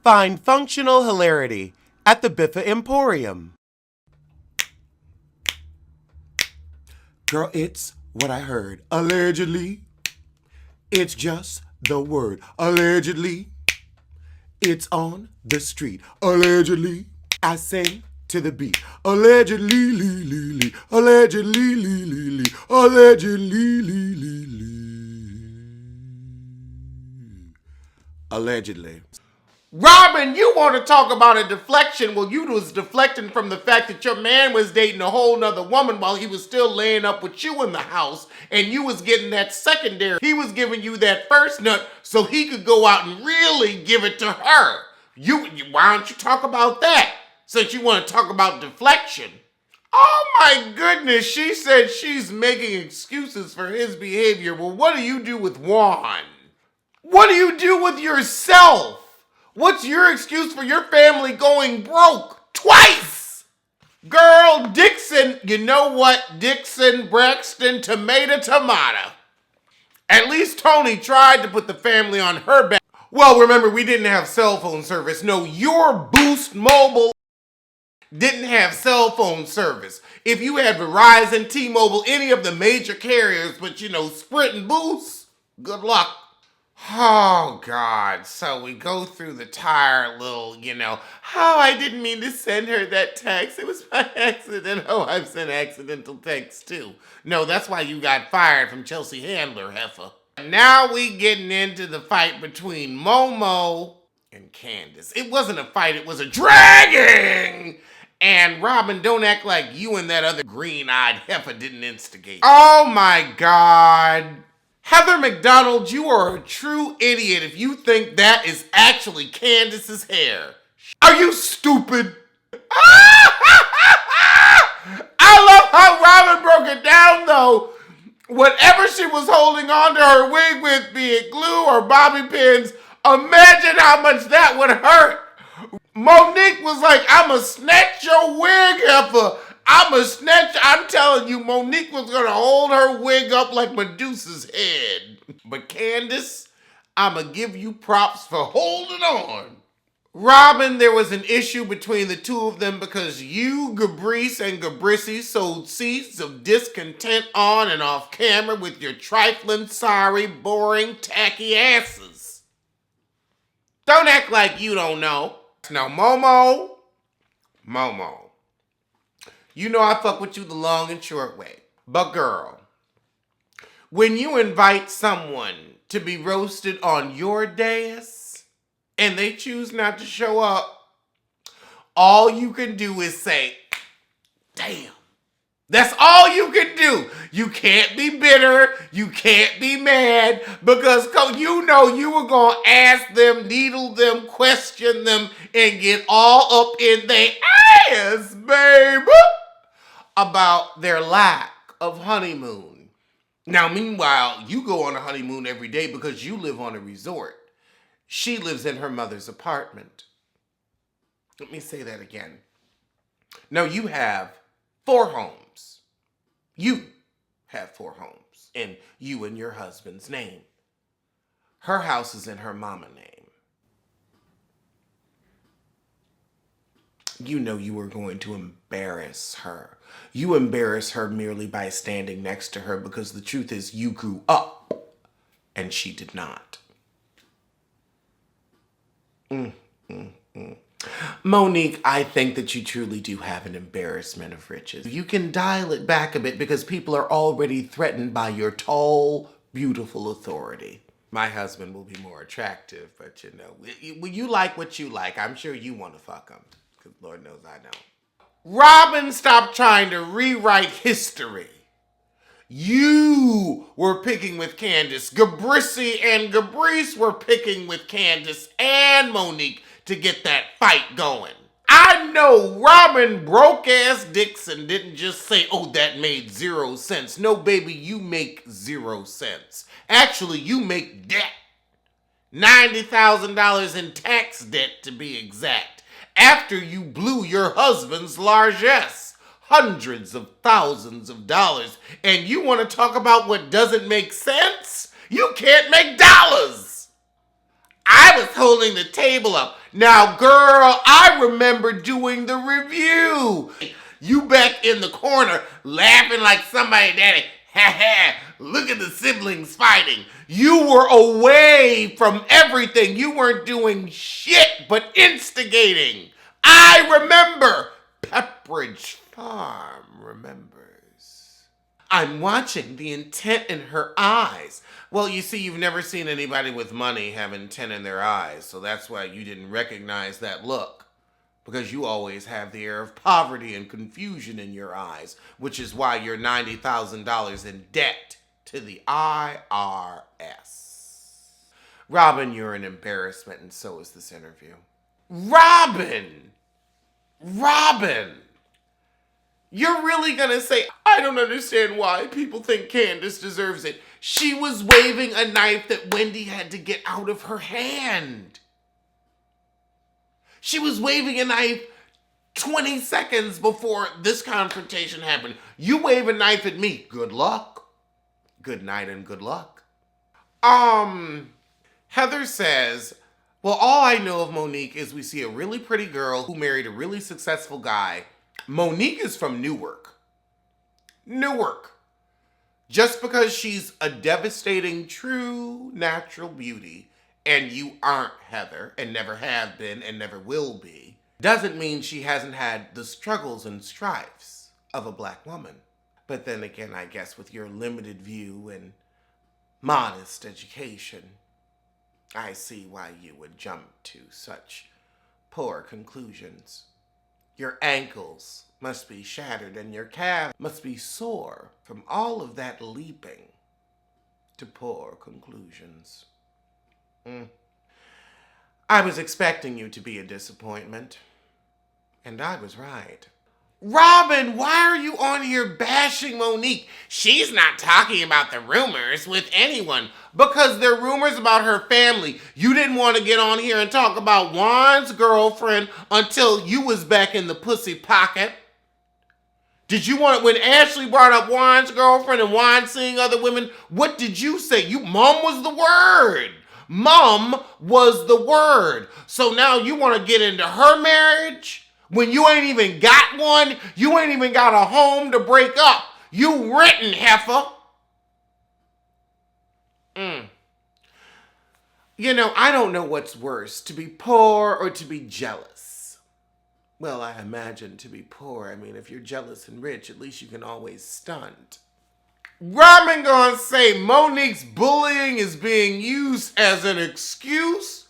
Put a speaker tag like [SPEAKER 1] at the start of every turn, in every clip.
[SPEAKER 1] Find functional hilarity at the Biffa Emporium. Girl, it's what I heard. Allegedly, it's just the word. Allegedly, it's on the street. Allegedly, I sing to the beat. Allegedly, lee, lee, lee. Allegedly, lee, lee, lee. Allegedly, lee, lee, lee. Allegedly. Robin, you want to talk about a deflection? Well, you was deflecting from the fact that your man was dating a whole nother woman while he was still laying up with you in the house, and you was getting that secondary. He was giving you that first nut so he could go out and really give it to her. Why don't you talk about that, since you want to talk about deflection? Oh my goodness, she said she's making excuses for his behavior. Well, what do you do with Juan? What do you do with yourself? What's your excuse for your family going broke twice? Girl, Dixon, you know what? Dixon, Braxton, tomato. At least Tony tried to put the family on her back. Well, remember, we didn't have cell phone service. No, your Boost Mobile didn't have cell phone service. If you had Verizon, T-Mobile, any of the major carriers, but Sprint and Boost, good luck. Oh, God. So we go through the tired little, I didn't mean to send her that text. It was by accident. Oh, I've sent accidental texts, too. No, that's why you got fired from Chelsea Handler, heifer. Now we getting into the fight between Momo and Candace. It wasn't a fight. It was a dragging. And Robin, don't act like you and that other green-eyed heifer didn't instigate. Oh, my God. Heather McDonald, you are a true idiot if you think that is actually Candace's hair. Are you stupid? I love how Robin broke it down, though. Whatever she was holding on to her wig with, be it glue or bobby pins, imagine how much that would hurt. Monique was like, I'ma snatch your wig, heifer. I'm telling you, Monique was going to hold her wig up like Medusa's head. But Candace, I'ma give you props for holding on. Robin, there was an issue between the two of them because you, Gabrice, and Gabrissy sowed seeds of discontent on and off camera with your trifling, sorry, boring, tacky asses. Don't act like you don't know. Now, Momo, you know I fuck with you the long and short way. But girl, when you invite someone to be roasted on your dais and they choose not to show up, all you can do is say, damn. That's all you can do. You can't be bitter. You can't be mad because you know you were going to ask them, needle them, question them, and get all up in their ass, baby, about their lack of honeymoon. Now, meanwhile, you go on a honeymoon every day because you live on a resort. She lives in her mother's apartment. Let me say that again. No, you have 4 homes. You have 4 homes in you and your husband's name. Her house is in her mama name. You know you were going to embarrass her. You embarrass her merely by standing next to her because the truth is you grew up and she did not. Monique, I think that you truly do have an embarrassment of riches. You can dial it back a bit because people are already threatened by your tall, beautiful authority. My husband will be more attractive, but you like what you like. I'm sure you want to fuck him, because Lord knows I don't. Robin, stop trying to rewrite history. You were picking with Candace. Gabrissy and Gabrice were picking with Candace and Monique to get that fight going. I know Robin broke-ass Dixon didn't just say, oh, that made 0 sense. No, baby, you make 0 sense. Actually, you make debt. $90,000 in tax debt, to be exact, after you blew your husband's largesse. Hundreds of thousands of dollars. And you want to talk about what doesn't make sense? You can't make dollars. I was holding the table up. Now, girl, I remember doing the review. You back in the corner laughing like somebody daddy. Ha ha, look at the siblings fighting. You were away from everything. You weren't doing shit but instigating. I remember. Pepperidge Farm remembers. I'm watching the intent in her eyes. Well, you see, you've never seen anybody with money have intent in their eyes, so that's why you didn't recognize that look. Because you always have the air of poverty and confusion in your eyes, which is why you're $90,000 in debt to the IRS. Robin, you're an embarrassment, and so is this interview. Robin! You're really gonna say, I don't understand why people think Candace deserves it. She was waving a knife that Wendy had to get out of her hand. She was waving a knife 20 seconds before this confrontation happened. You wave a knife at me. Good luck. Good night and good luck. Heather says, well, all I know of Monique is we see a really pretty girl who married a really successful guy. Monique is from Newark. Just because she's a devastating, true, natural beauty, and you aren't, Heather, and never have been and never will be, doesn't mean she hasn't had the struggles and strifes of a black woman. But then again, I guess with your limited view and modest education, I see why you would jump to such poor conclusions. Your ankles must be shattered and your calf must be sore from all of that leaping to poor conclusions. I was expecting you to be a disappointment, and I was right. Robin, why are you on here bashing Monique? She's not talking about the rumors with anyone because they're rumors about her family. You didn't want to get on here and talk about Juan's girlfriend until you was back in the pussy pocket. Did you want, when Ashley brought up Juan's girlfriend and Juan seeing other women, what did you say? Mom was the word. Mom was the word. So now you want to get into her marriage when you ain't even got one? You ain't even got a home to break up. You renting, heifer. You know, I don't know what's worse, to be poor or to be jealous. Well, I imagine to be poor. I mean, if you're jealous and rich, at least you can always stunt. Robin gonna say Monique's bullying is being used as an excuse?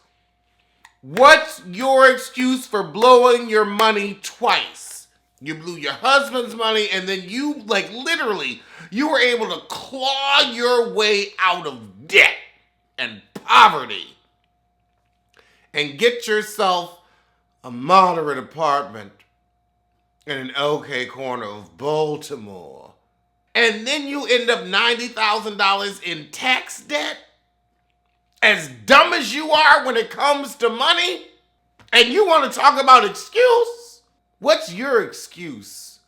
[SPEAKER 1] What's your excuse for blowing your money twice? You blew your husband's money and then you, like literally, you were able to claw your way out of debt and poverty and get yourself a moderate apartment in an okay corner of Baltimore. And then you end up $90,000 in tax debt? As dumb as you are when it comes to money? And you want to talk about excuse? What's your excuse?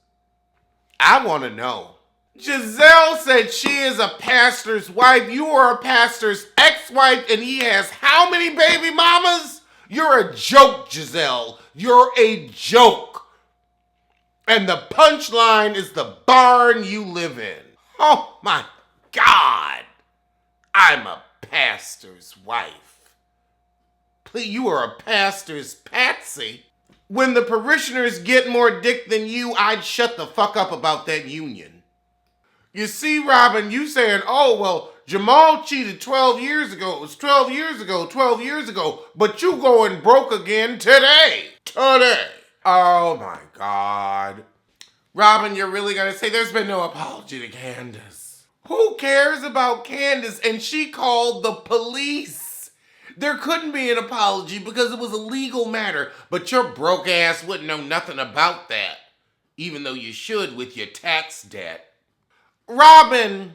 [SPEAKER 1] I want to know. Giselle said she is a pastor's wife. You are a pastor's ex-wife and he has how many baby mamas? You're a joke, Giselle. You're a joke. And the punchline is the barn you live in. Oh my God. I'm a pastor's wife. Please, you are a pastor's patsy. When the parishioners get more dick than you, I'd shut the fuck up about that union. You see, Robin, you saying, oh, well, Jamal cheated 12 years ago. It was 12 years ago. But you going broke again today. Oh my God. Robin, you're really gonna say there's been no apology to Candace? Who cares about Candace? And she called the police. There couldn't be an apology because it was a legal matter, but your broke ass wouldn't know nothing about that, even though you should with your tax debt. Robin,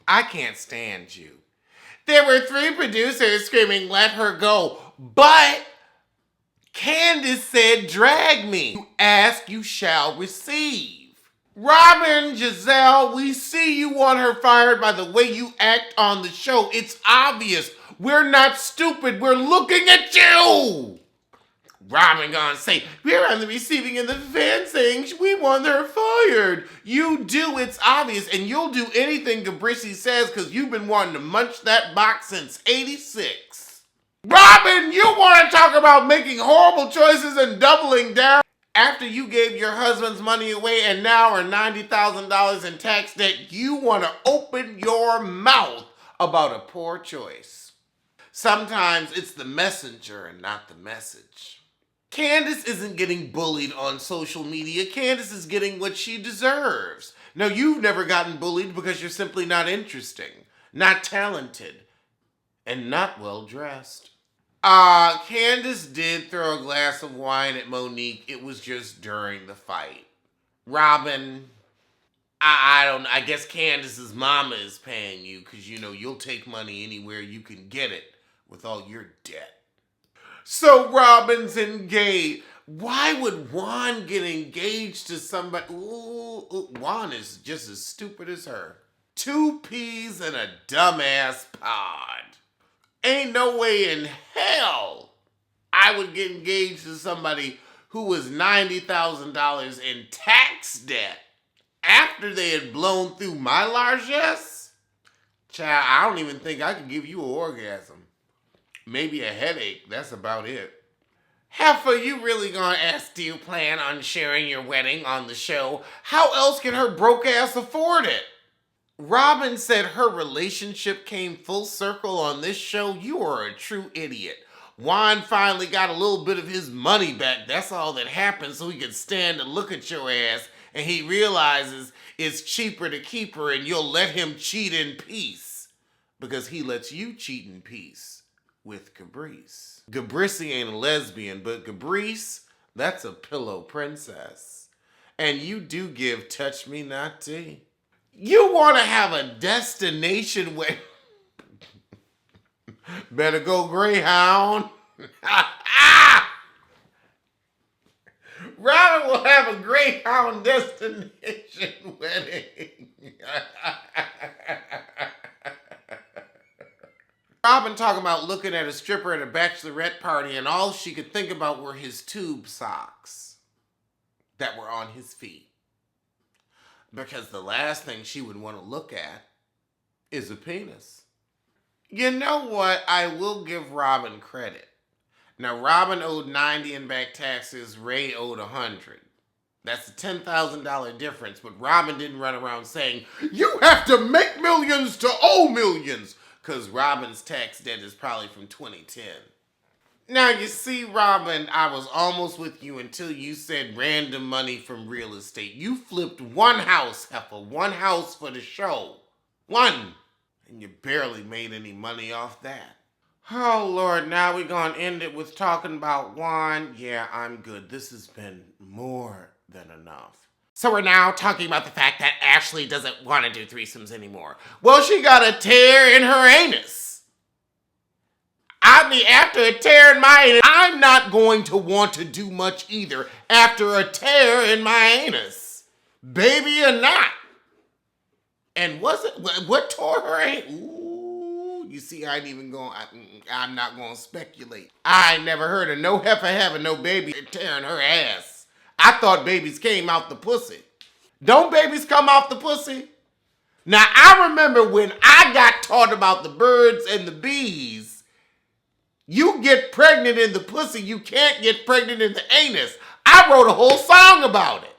[SPEAKER 1] I can't stand you. There were 3 producers screaming, let her go, but Candace said, drag me. You ask, you shall receive. Robin, Giselle, we see you want her fired by the way you act on the show. It's obvious. We're not stupid. We're looking at you. Robin gonna say, we're on the receiving end of the fan saying we want her fired. You do, it's obvious, and you'll do anything Gabrisi says because you've been wanting to munch that box since 86. Robin, you want to talk about making horrible choices and doubling down after you gave your husband's money away and now are $90,000 in tax debt. You want to open your mouth about a poor choice. Sometimes it's the messenger and not the message. Candace isn't getting bullied on social media. Candace is getting what she deserves. Now, you've never gotten bullied because you're simply not interesting, not talented, and not well dressed. Candace did throw a glass of wine at Monique. It was just during the fight. Robin, I guess Candace's mama is paying you because, you'll take money anywhere you can get it with all your debt. So Robin's engaged. Why would Juan get engaged to somebody? Juan is just as stupid as her. 2 peas in a dumbass pod. Ain't no way in hell I would get engaged to somebody who was $90,000 in tax debt after they had blown through my largesse. Child, I don't even think I could give you an orgasm. Maybe a headache, that's about it. Heifer, you really gonna ask, do you plan on sharing your wedding on the show? How else can her broke ass afford it? Robin said her relationship came full circle on this show. You are a true idiot. Juan finally got a little bit of his money back. That's all that happened, so he could stand and look at your ass, and he realizes it's cheaper to keep her and you'll let him cheat in peace. Because he lets you cheat in peace. With Gabrice. Gabrisi ain't a lesbian, but Gabrice, that's a pillow princess. And you do give touch me not tea. You want to have a destination where... Better go Greyhound. Robin will have a Greyhound destination wedding. Robin talking about looking at a stripper at a bachelorette party and all she could think about were his tube socks that were on his feet. Because the last thing she would want to look at is a penis. You know what? I will give Robin credit. Now, Robin owed $90 in back taxes. Ray owed $100. That's a $10,000 difference, but Robin didn't run around saying, you have to make millions to owe millions. Because Robin's tax debt is probably from 2010. Now, you see, Robin, I was almost with you until you said random money from real estate. You flipped one house, heifer. One house for the show. One. And you barely made any money off that. Oh, Lord, now we're going to end it with talking about Juan. Yeah, I'm good. This has been more than enough. So we're now talking about the fact that Ashley doesn't want to do threesomes anymore. Well, she got a tear in her anus. I mean, after a tear in my anus, I'm not going to want to do much either after a tear in my anus. Baby or not. And was it, what tore her anus? Ooh, you see, I ain't even going, I'm not going to speculate. I never heard of no heifer having no baby tearing her ass. I thought babies came out the pussy. Don't babies come out the pussy? Now, I remember when I got taught about the birds and the bees, you get pregnant in the pussy, you can't get pregnant in the anus. I wrote a whole song about it.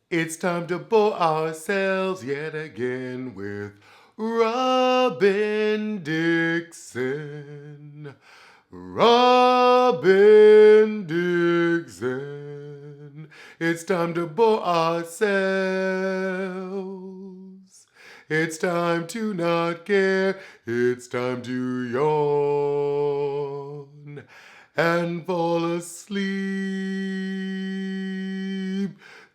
[SPEAKER 1] It's time to bore ourselves yet again with Robin Dixon. Robin Dixon. It's time to bore ourselves. It's time to not care. It's time to yawn and fall asleep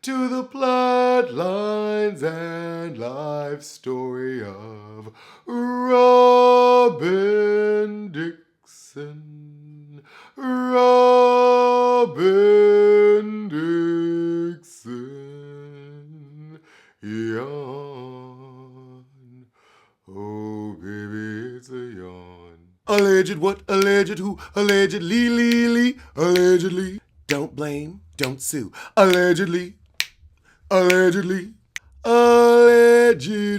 [SPEAKER 1] to the plot lines and life story of Robin Dixon. Robin Dixon. Yawn. Oh, baby, it's a yawn. Alleged what? Alleged who? Allegedly. Allegedly. Don't blame, don't sue. Allegedly. Allegedly. Allegedly.